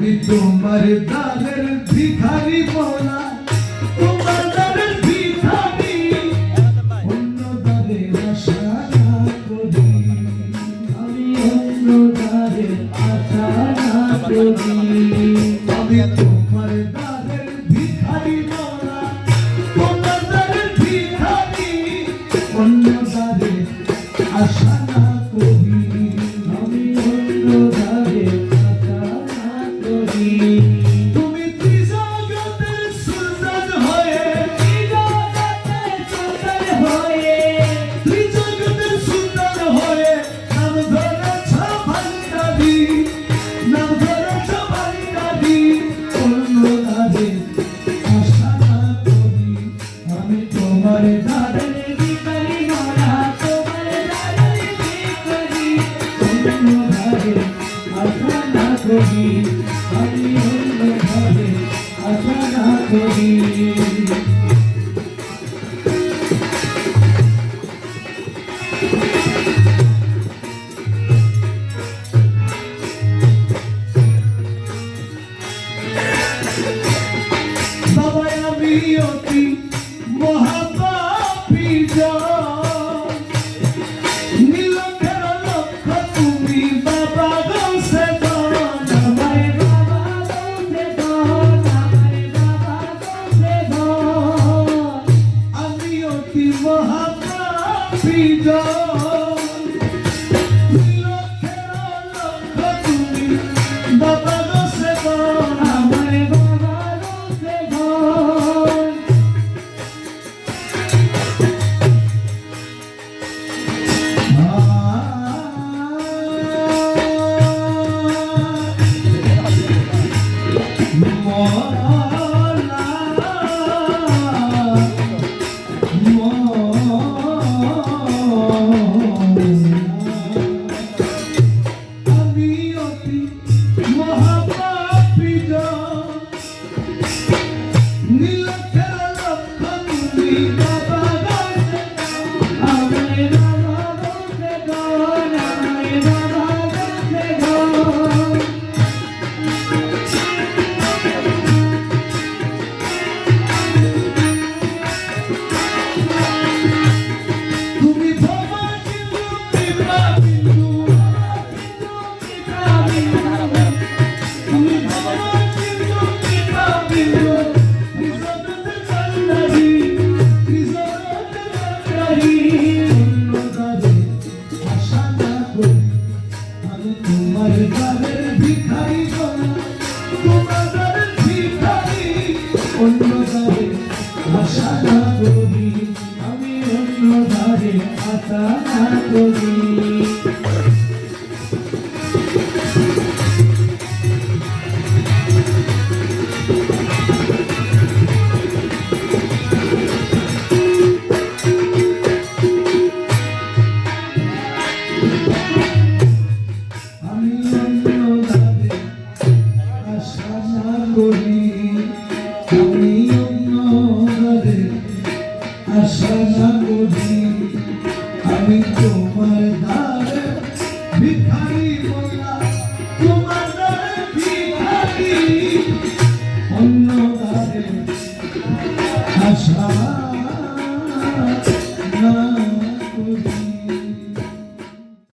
আমি তোমার দানের ভিখারি মোলা, তোমার দানের ভিখারি, অন্য দানের আশা না করি, আমি অন্য দ্বারের আশা না করি। আমি তোমার দানের ভিখারি মোলা, তোমার দানের ভিখারি, অন্য দানের আশা না করি, আমি অন্য দ্বারের আশা না করি। তুমি ত্রিজগতের সুলতান হয়ে, ত্রিজগতের সুলতান হয়ে, ত্রিজগতের সুলতান হয়ে নাম ধরেছ ভান্ডারি, নাম ধরেছ ভান্ডারি, অন্য দানের আশা না করি, আমি তোমার দানের ভিখারি মোরা, তোমার দ্বারের ভিখারি, অন্য দ্বারের আশা না করি, আমি অন্য দ্বারের আশা না করি। বাবা আমি অতি মহাপাপী জন, নীলকের লক্ষ্য তুমি বাবা গৌসে গণ, আমার বাবা গৌসে গণ, আমার বাবা গৌসে গণ। আমি অতি মহাপাপী জন, নীলকের লক্ষ্য তুমি বাবা গৌসে গণ, আমার বাবা গৌসে গণ। আমি অতি মহাপাপী নীলকের লক্ষ্য তুমি বাবা গৌসে আমার বাবা গৌসে গণ, আমার বাবা গৌসে গণ। তুমি ভবা সিন্ধু কৃপা বিন্দু, তুমি ভবা সিন্ধু কৃপা বিন্দু, ত্রিজগতের কান্ডারি, ত্রিজগতের কান্ডারি, অন্য দানের আশা না করি, আমি তোমার দানের ভিখারি গোনা, তোমার দানের ভিখারি, অন্য দানের আশা না করি, আমি অন্য দ্বারের আশা না করি। আমি অন্য দানের আশা না করি, আমি অন্য দানের আশা না করি, আমি তোমার দানের ভিখারি